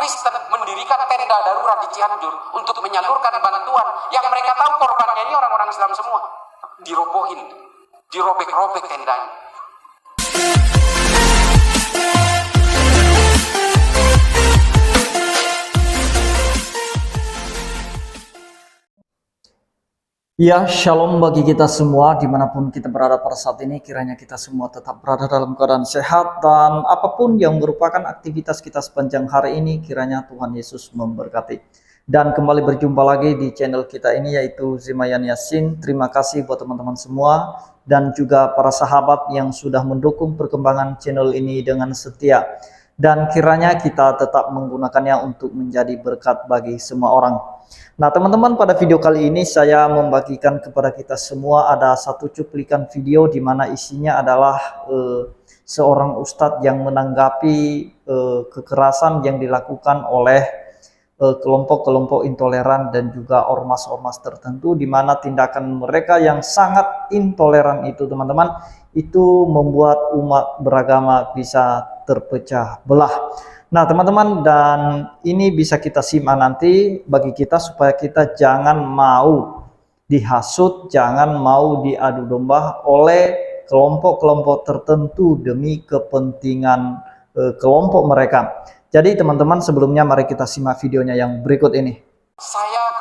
Kristen mendirikan tenda darurat di Cianjur untuk menyalurkan bantuan yang mereka tahu korbannya ini orang-orang Islam semua. Dirobohin, dirobek-robek tendanya. Ya, shalom bagi kita semua dimanapun kita berada pada saat ini. Kiranya kita semua tetap berada dalam keadaan sehat dan apapun yang merupakan aktivitas kita sepanjang hari ini, kiranya Tuhan Yesus memberkati. Dan kembali berjumpa lagi di channel kita ini, yaitu Zimayan Yasin. Terima kasih buat teman-teman semua dan juga para sahabat yang sudah mendukung perkembangan channel ini dengan setia. Dan kiranya kita tetap menggunakannya untuk menjadi berkat bagi semua orang. Nah teman-teman, pada video kali ini saya membagikan kepada kita semua ada satu cuplikan video di mana isinya adalah seorang ustadz yang menanggapi kekerasan yang dilakukan oleh kelompok-kelompok intoleran dan juga ormas-ormas tertentu, di mana tindakan mereka yang sangat intoleran itu teman-teman, itu membuat umat beragama bisa terpecah belah. Nah teman-teman, dan ini bisa kita simak nanti bagi kita supaya kita jangan mau dihasut, jangan mau diadu domba oleh kelompok-kelompok tertentu demi kepentingan kelompok mereka. Jadi teman-teman, sebelumnya mari kita simak videonya yang berikut ini. Saya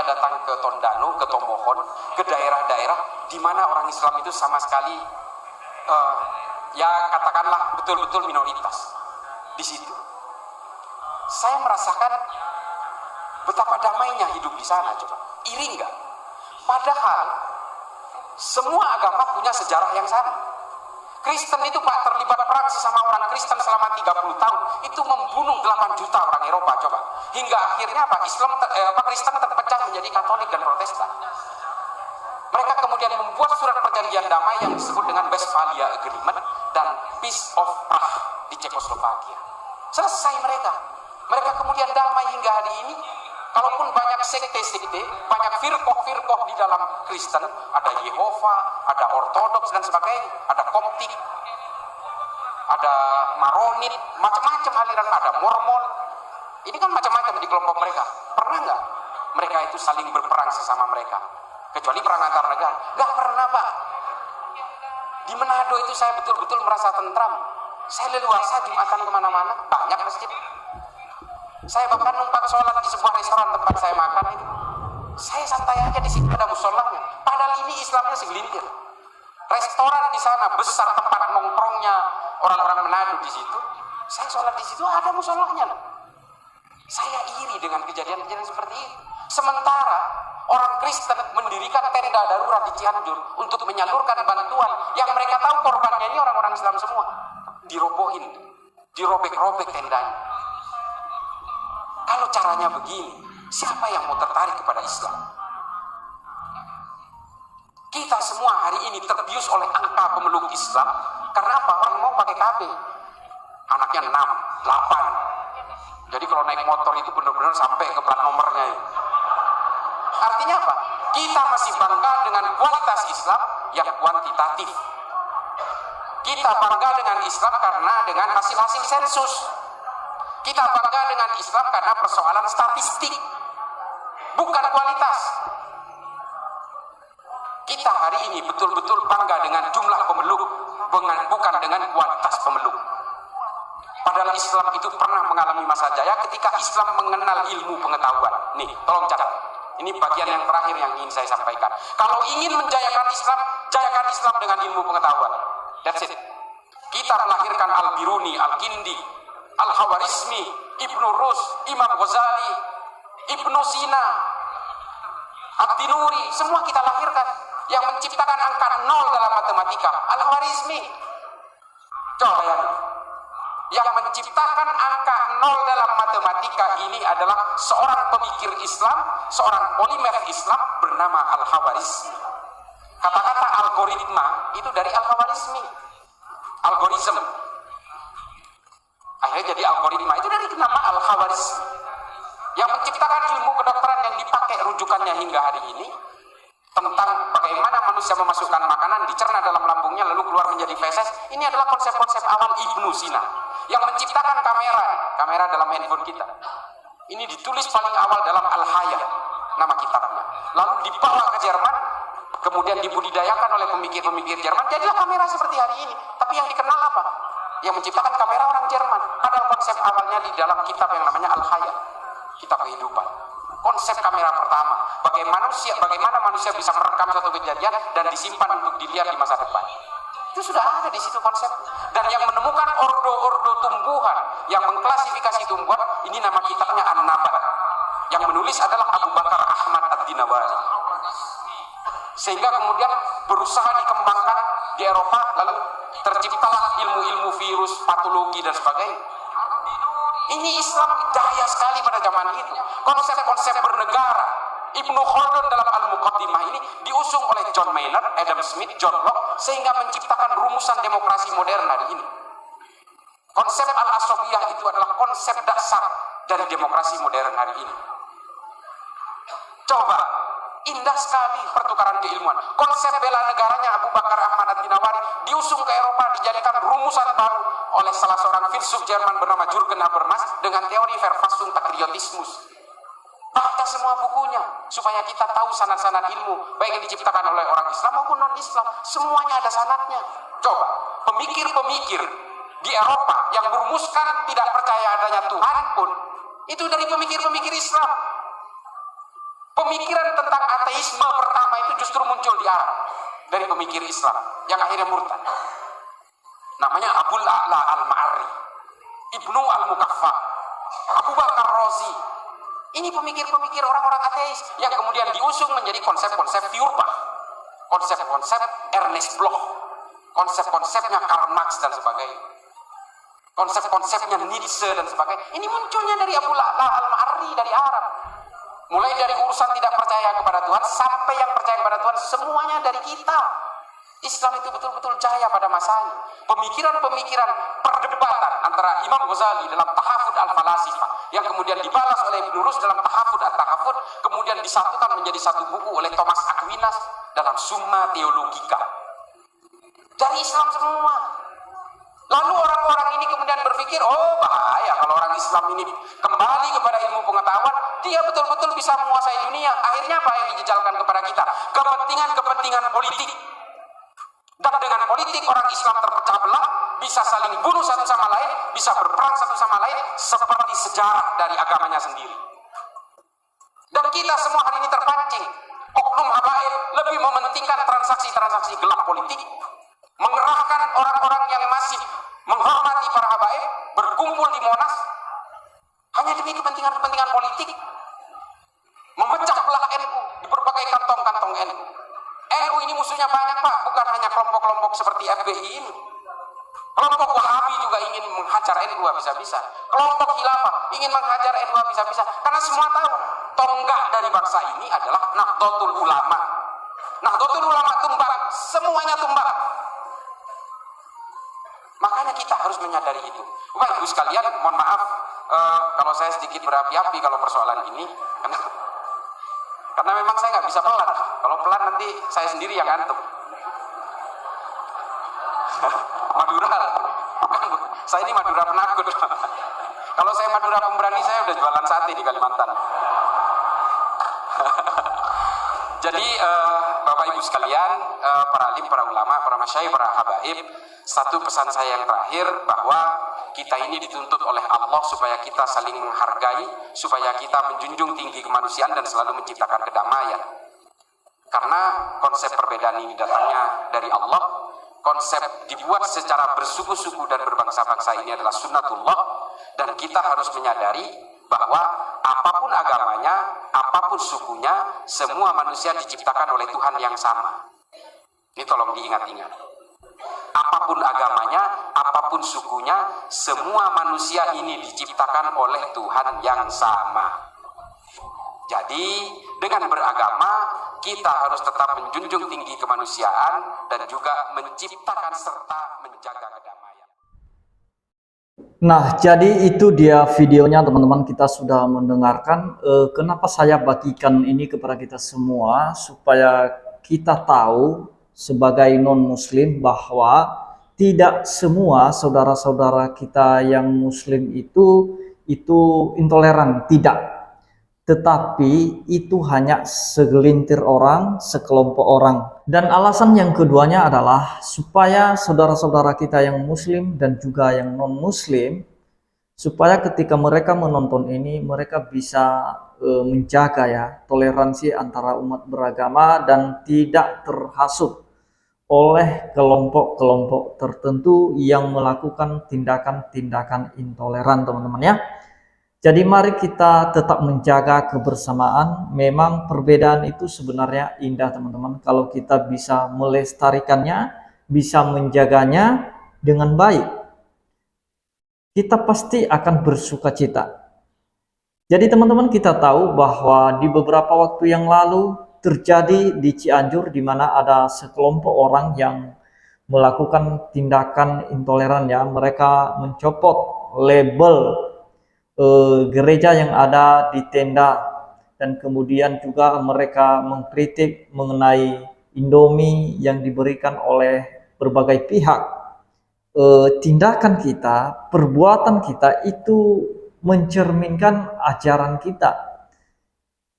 datang ke Tondano, ke Tomohon, ke daerah-daerah di mana orang Islam itu sama sekali ya katakanlah betul-betul minoritas. Di situ saya merasakan betapa damainya hidup di sana. Coba iri nggak? Padahal semua agama punya sejarah yang sama. Kristen itu Pak terlibat perang sesama orang Kristen selama 30 tahun, itu membunuh 8 juta orang Eropa. Coba hingga akhirnya Kristen terpecah menjadi Katolik dan Protestan. Mereka kemudian membuat surat perjanjian damai yang disebut dengan Westphalia Agreement dan Peace of Prague di Cekoslovakia. Selesai mereka kemudian damai hingga hari ini. Kalaupun banyak sekte-sekte, banyak firqoh di dalam Kristen, ada Yehova, ada Ortodoks dan sebagainya, ada Koptik, ada Maronit, macam-macam aliran, ada Mormon. Ini kan macam-macam di kelompok mereka. Pernah nggak mereka itu saling berperang sesama mereka? Kecuali perang antar negara. Nggak pernah, Pak. Di Manado itu saya betul-betul merasa tentram. Saya leluasa Jumatan kemana-mana, banyak masjid. Saya bahkan numpang sholat di sebuah restoran tempat saya makan itu. Saya santai aja di situ, ada musolahnya. Padahal ini Islamnya segelintir. Restoran di sana besar, tempat nongkrongnya orang-orang Manado di situ. Saya sholat di situ, ada musolahnya. Saya iri dengan kejadian-kejadian seperti itu. Sementara orang Kristen mendirikan tenda darurat di Cianjur untuk menyalurkan bantuan yang mereka tahu korbannya ini orang-orang Islam semua. Dirobohin, dirobek-robek tendanya. Kalau caranya begini, siapa yang mau tertarik kepada Islam? Kita semua hari ini terbius oleh angka pemeluk Islam. Karena apa? Orang mau pakai KB. Anaknya 6, 8. Jadi kalau naik motor itu benar-benar sampai ke plat nomornya ya. Artinya apa? Kita masih bangga dengan kualitas Islam yang kuantitatif. Kita bangga dengan Islam karena dengan hasil-hasil sensus. Kita bangga dengan Islam karena persoalan statistik, bukan kualitas. Kita hari ini betul-betul bangga dengan jumlah pemeluk, bukan dengan kualitas pemeluk. Padahal Islam itu pernah mengalami masa jaya ketika Islam mengenal ilmu pengetahuan. Nih, tolong catat. Ini bagian yang terakhir yang ingin saya sampaikan. Kalau ingin menjayakan Islam, jayakan Islam dengan ilmu pengetahuan. That's it. Kita melahirkan Al-Biruni, Al-Kindi, Al-Khawarizmi, Ibnu Rus, Imam Ghazali, Ibnu Sina, Abdinuri, semua kita lahirkan. Yang menciptakan angka 0 dalam matematika, Al-Khawarizmi. Coba bayangin. Yang menciptakan angka 0 dalam matematika ini adalah seorang pemikir Islam, seorang polimer Islam bernama Al-Khawarizmi. Kata-kata algoritma itu dari Al-Khawarizmi. Algoritma. Akhirnya jadi algoritma, itu dari nama Al-Khawarizmi. Yang menciptakan ilmu kedokteran yang dipakai rujukannya hingga hari ini, tentang bagaimana manusia memasukkan makanan, dicerna dalam lambungnya lalu keluar menjadi feses. Ini adalah konsep-konsep awal Ibnu Sina. yang menciptakan kamera dalam handphone kita. Ini ditulis paling awal dalam Al-Haya, nama kitabnya. Lalu dibawa ke Jerman, kemudian dibudidayakan oleh pemikir-pemikir Jerman, jadilah kamera seperti hari ini. Tapi yang dikenal apa? Yang menciptakan kamera orang Jerman. Padahal konsep awalnya di dalam kitab yang namanya Al-Haya, kitab kehidupan. Konsep kamera pertama, bagaimana manusia bisa merekam suatu kejadian dan disimpan untuk dilihat di masa depan. Itu sudah ada di situ konsep. Dan yang menemukan ordo-ordo tumbuhan, yang mengklasifikasi tumbuhan, ini nama kitabnya An-Nabat. Yang menulis adalah Abu Bakar Ahmad Ad-Dinawari. Sehingga kemudian berusaha dikembangkan di Eropa, lalu terciptalah ilmu-ilmu virus, patologi dan sebagainya. Ini Islam daya sekali pada zaman itu. Konsep-konsep bernegara, Ibnu Khaldun dalam Al-Muqaddimah ini diusung oleh John Maynard, Adam Smith, John Locke, sehingga menciptakan rumusan demokrasi modern hari ini. Konsep Al-Asobiyah itu adalah konsep dasar dari demokrasi modern hari ini. Coba, indah sekali pertukaran keilmuan. Konsep bela negaranya Abu Bakar Ahmad Ad-Dinawari diusung ke Eropa, dijadikan rumusan baru oleh salah seorang filsuf Jerman bernama Jürgen Habermas dengan teori Verfassung Patriotismus. Baca semua bukunya supaya kita tahu sanad-sanad ilmu, baik yang diciptakan oleh orang Islam maupun non-Islam. Semuanya ada sanadnya. Coba, pemikir-pemikir di Eropa yang merumuskan tidak percaya adanya Tuhan pun itu dari pemikir-pemikir Islam. Pemikiran tentang ateisme pertama itu justru muncul di Arab dari pemikir Islam yang akhirnya murtad. Namanya Abul A'la Al-Ma'arri, Ibnu Al-Mukaffa, Abu Bakar Razi. Ini pemikir-pemikir orang-orang ateis yang kemudian diusung menjadi konsep-konsep Feuerbach, konsep-konsep Ernest Bloch, konsep-konsepnya Karl Marx dan sebagainya, konsep-konsepnya Nietzsche dan sebagainya. Ini munculnya dari Abu A'la Al-Ma'arri dari Arab. Mulai dari urusan tidak percaya kepada Tuhan sampai yang percaya kepada Tuhan, semuanya dari kita. Islam itu betul-betul jaya pada masanya. Pemikiran-pemikiran perdebatan antara Imam Ghazali dalam Tahafud Al-Falasifah yang kemudian dibalas oleh Ibn Rus dalam Tahafud At-Tahafud, kemudian disatukan menjadi satu buku oleh Thomas Aquinas dalam Summa Theologica. Dari Islam semua. Lalu orang-orang ini kemudian berpikir, oh bahaya kalau orang Islam ini kembali kepada ilmu pengetahuan, dia betul-betul bisa menguasai dunia. Akhirnya apa yang dijejalkan kepada kita? Kepentingan-kepentingan politik. Dan dengan politik orang Islam terpecah belah, bisa saling bunuh satu sama lain, bisa berperang satu sama lain, seperti sejarah dari agamanya sendiri. Dan kita semua hari ini terpancing. Oknum habaib lebih mementingkan transaksi-transaksi gelap politik, mengerahkan orang-orang yang masih menghormati para habaib, berkumpul di Monas, hanya demi kepentingan-kepentingan politik, memecah belah NU di berbagai kantong-kantong NU. NU ini musuhnya banyak Pak, bukan hanya kelompok-kelompok seperti FBI ini. Kelompok Wahabi juga ingin menghajar NU habis-habisan. Kelompok Khilafah ingin menghajar NU habis-habisan. Karena semua tahu, tonggak dari bangsa ini adalah Nahdlatul Ulama. Nahdlatul Ulama tumbang, semuanya tumbang. Makanya kita harus menyadari itu. Bapak Ibu sekalian, mohon maaf kalau saya sedikit berapi-api kalau persoalan ini. Karena memang saya nggak bisa pelan. Kalau pelan nanti saya sendiri yang ngantuk. Madura, bukan, saya ini Madura penakut. Kalau saya Madura pemberani, saya udah jualan sate di Kalimantan. Jadi Bapak Ibu sekalian, para alim, para ulama, para masyayikh, para habaib, satu pesan saya yang terakhir bahwa kita ini dituntut oleh Allah supaya kita saling menghargai, supaya kita menjunjung tinggi kemanusiaan dan selalu menciptakan kedamaian. Karena konsep perbedaan ini datangnya dari Allah. Konsep dibuat secara bersuku-suku dan berbangsa-bangsa ini adalah sunnatullah, dan kita harus menyadari bahwa apapun agamanya, apapun sukunya, semua manusia diciptakan oleh Tuhan yang sama. Ini tolong diingat-ingat. Apapun agamanya, apapun sukunya, semua manusia ini diciptakan oleh Tuhan yang sama. Jadi dengan beragama kita harus tetap menjunjung tinggi kemanusiaan dan juga menciptakan serta menjaga kedamaian. Nah, jadi itu dia videonya teman-teman, kita sudah mendengarkan. Kenapa saya bagikan ini kepada kita semua, supaya kita tahu sebagai non-muslim bahwa tidak semua saudara-saudara kita yang muslim itu intoleran, tidak. Tetapi itu hanya segelintir orang, sekelompok orang. Dan alasan yang keduanya adalah supaya saudara-saudara kita yang muslim dan juga yang non-muslim, supaya ketika mereka menonton ini, mereka bisa menjaga ya toleransi antara umat beragama dan tidak terhasut oleh kelompok-kelompok tertentu yang melakukan tindakan-tindakan intoleran, teman-teman ya. Jadi mari kita tetap menjaga kebersamaan. Memang perbedaan itu sebenarnya indah, teman-teman. Kalau kita bisa melestarikannya, bisa menjaganya dengan baik, kita pasti akan bersuka cita. Jadi teman-teman, kita tahu bahwa di beberapa waktu yang lalu terjadi di Cianjur, di mana ada sekelompok orang yang melakukan tindakan intoleran ya. Mereka mencopot label gereja yang ada di tenda, dan kemudian juga mereka mengkritik mengenai Indomie yang diberikan oleh berbagai pihak. Tindakan kita, perbuatan kita itu mencerminkan ajaran kita,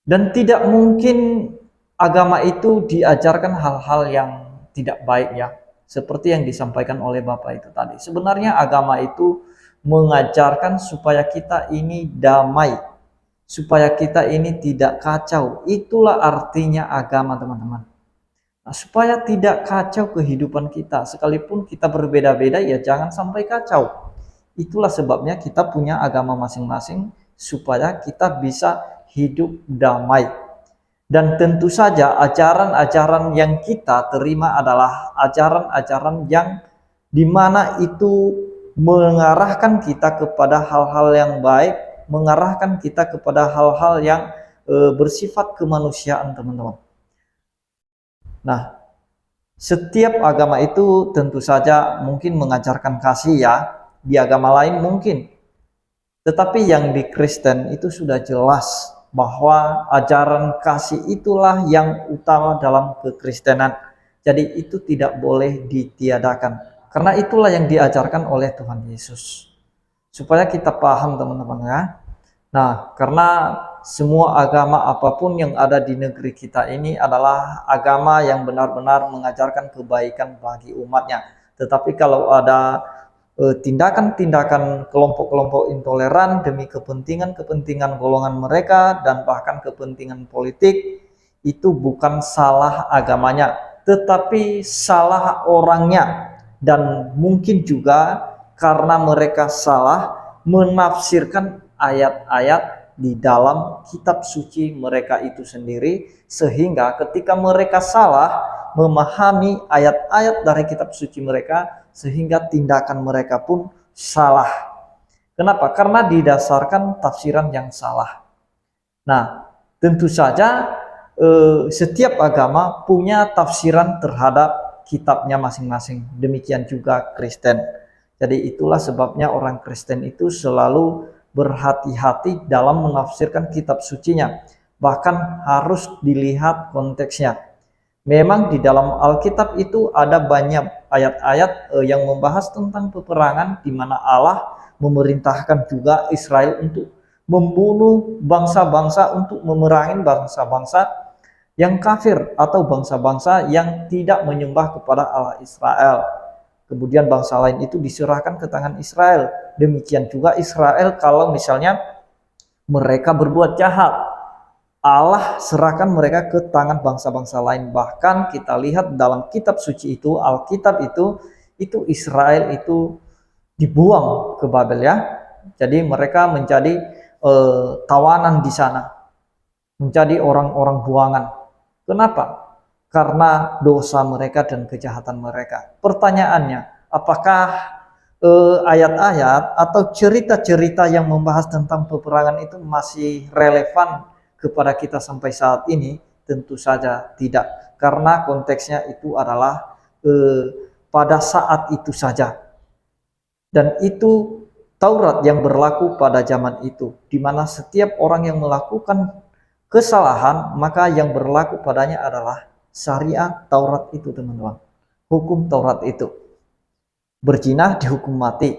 dan tidak mungkin agama itu diajarkan hal-hal yang tidak baik ya, seperti yang disampaikan oleh Bapak itu tadi. Sebenarnya agama itu mengajarkan supaya kita ini damai, supaya kita ini tidak kacau. Itulah artinya agama, teman-teman. Nah, supaya tidak kacau kehidupan kita, sekalipun kita berbeda-beda ya jangan sampai kacau. Itulah sebabnya kita punya agama masing-masing, supaya kita bisa hidup damai. Dan tentu saja ajaran-ajaran yang kita terima adalah ajaran-ajaran yang dimana itu mengarahkan kita kepada hal-hal yang baik, mengarahkan kita kepada hal-hal yang bersifat kemanusiaan, teman-teman. Nah, setiap agama itu tentu saja mungkin mengajarkan kasih ya, di agama lain mungkin. Tetapi yang di Kristen itu sudah jelas bahwa ajaran kasih itulah yang utama dalam kekristenan. Jadi itu tidak boleh ditiadakan. Karena itulah yang diajarkan oleh Tuhan Yesus. Supaya kita paham, teman-teman ya. Nah, karena semua agama apapun yang ada di negeri kita ini adalah agama yang benar-benar mengajarkan kebaikan bagi umatnya. Tetapi kalau ada tindakan-tindakan kelompok-kelompok intoleran demi kepentingan-kepentingan golongan mereka dan bahkan kepentingan politik, itu bukan salah agamanya, tetapi salah orangnya. Dan mungkin juga karena mereka salah menafsirkan ayat-ayat di dalam kitab suci mereka itu sendiri, sehingga ketika mereka salah memahami ayat-ayat dari kitab suci mereka, sehingga tindakan mereka pun salah. Kenapa? Karena didasarkan tafsiran yang salah. Nah, tentu saja setiap agama punya tafsiran terhadap kitabnya masing-masing. Demikian juga Kristen. Jadi itulah sebabnya orang Kristen itu selalu berhati-hati dalam menafsirkan kitab sucinya. Bahkan harus dilihat konteksnya. Memang di dalam Alkitab itu ada banyak ayat-ayat yang membahas tentang peperangan, di mana Allah memerintahkan juga Israel untuk membunuh bangsa-bangsa, untuk memerangi bangsa-bangsa yang kafir atau bangsa-bangsa yang tidak menyembah kepada Allah Israel. Kemudian bangsa lain itu diserahkan ke tangan Israel. Demikian juga Israel kalau misalnya mereka berbuat jahat, Allah serahkan mereka ke tangan bangsa-bangsa lain. Bahkan kita lihat dalam kitab suci itu, Alkitab itu Israel itu dibuang ke Babel ya. Jadi mereka menjadi tawanan di sana, menjadi orang-orang buangan. Kenapa? Karena dosa mereka dan kejahatan mereka. Pertanyaannya, apakah ayat-ayat atau cerita-cerita yang membahas tentang peperangan itu masih relevan kepada kita sampai saat ini? Tentu saja tidak, karena konteksnya itu adalah pada saat itu saja. Dan itu Taurat yang berlaku pada zaman itu, di mana setiap orang yang melakukan kesalahan, maka yang berlaku padanya adalah syariat Taurat itu, teman-teman. Hukum Taurat itu. berzina dihukum mati.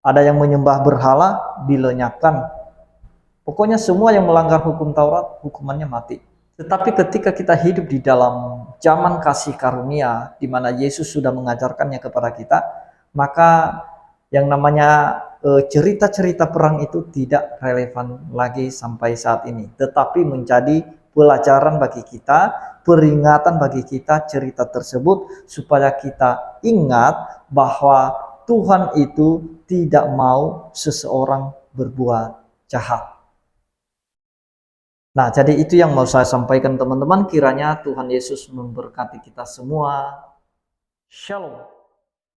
Ada yang menyembah berhala dilenyapkan. Pokoknya semua yang melanggar hukum Taurat hukumannya mati. Tetapi ketika kita hidup di dalam zaman kasih karunia, di mana Yesus sudah mengajarkannya kepada kita, maka yang namanya cerita-cerita perang itu tidak relevan lagi sampai saat ini, tetapi menjadi pelajaran bagi kita, peringatan bagi kita cerita tersebut, supaya kita ingat bahwa Tuhan itu tidak mau seseorang berbuat jahat. Nah, jadi itu yang mau saya sampaikan teman-teman. Kiranya Tuhan Yesus memberkati kita semua. Shalom.